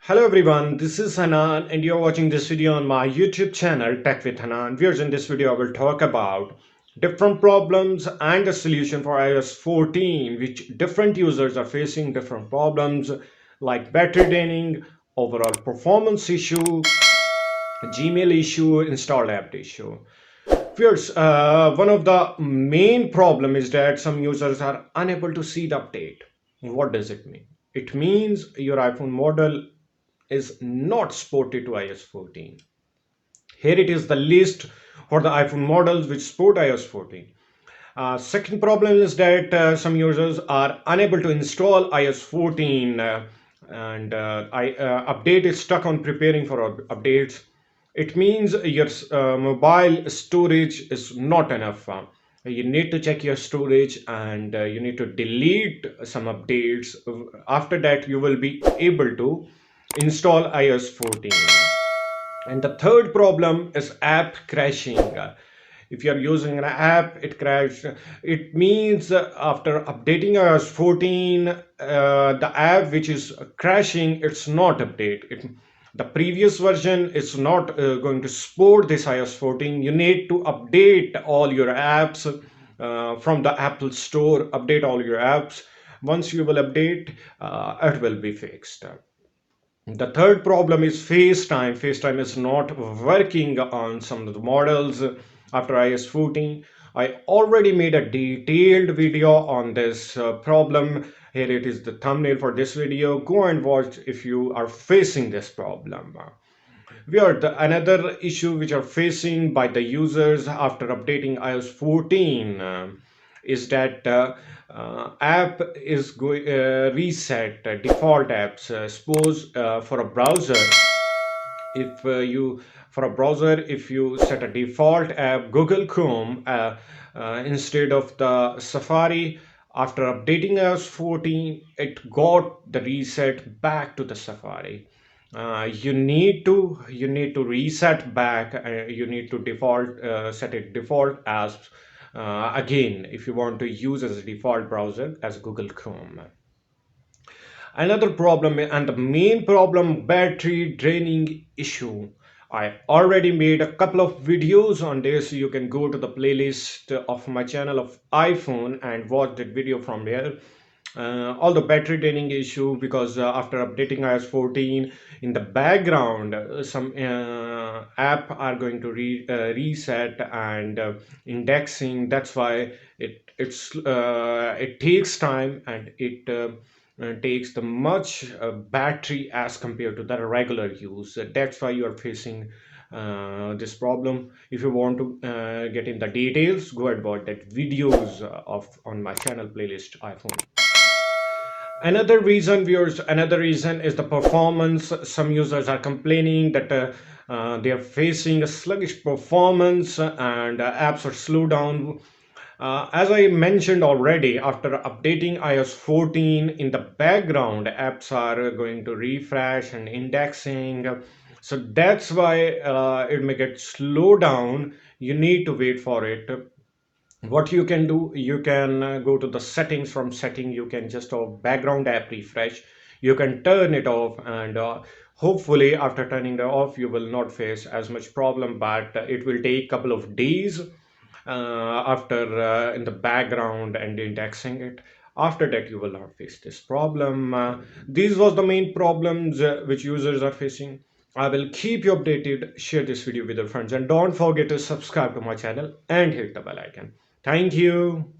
Hello everyone, this is Hanan and you're watching this video on my YouTube channel Tech with Hanan. Viewers, in this video I will talk about different problems and the solution for iOS 14 which different users are facing different problems like battery draining, overall performance issue, Gmail issue, installed app issue. Viewers, one of the main problem is that some users are unable to see the update. What does it mean? It means your iPhone model is not supported to iOS 14. Here it is the list for the iPhone models which support iOS 14. Second problem is that some users are unable to install iOS 14 and update is stuck on preparing for updates. It means your mobile storage is not enough. You need to check your storage and you need to delete some updates. After that, you will be able to install iOS 14. And the third problem is app crashing. If you are using an app, it crashed. It means after updating iOS 14, the app which is crashing, it's not update. The previous version is not going to support this iOS 14. You need to update all your apps from the Apple Store. Update all your apps. Once you will update, it will be fixed. The third problem is Facetime. Facetime is not working on some of the models after iOS 14. I already made a detailed video on this problem. Here it is the thumbnail for this video. Go and watch if you are facing this problem. Another issue which are facing by the users after updating iOS 14 is that app is going reset default apps. Suppose for a browser, if you for a browser if you set a default app Google Chrome instead of the Safari, after updating iOS 14 it got the reset back to the Safari. You need to reset back. You need to default set it default as again if you want to use as a default browser as Google Chrome. Another problem and the main problem, battery draining issue. I already made a couple of videos on this. You can go to the playlist of my channel of iPhone and watch that video from there. All the battery draining issue because after updating iOS 14 in the background some app are going to reset and indexing. That's why it takes time and it takes the much battery as compared to the regular use. That's why you are facing this problem. If you want to get in the details, go and watch that videos of on my channel playlist iPhone. Another reason is the performance. Some users are complaining that they are facing a sluggish performance and apps are slowed down. As I mentioned already, after updating iOS 14 in the background, apps are going to refresh and indexing. So that's why it may get slowed down. You need to wait for it. What you can do, you can go to the settings. From setting you can just background app refresh. You can turn it off and hopefully after turning it off you will not face as much problem, but it will take couple of days after in the background and indexing it. After that you will not face this problem. These was the main problems which users are facing. I will keep you updated. Share this video with your friends and don't forget to subscribe to my channel and hit the bell icon. Thank you.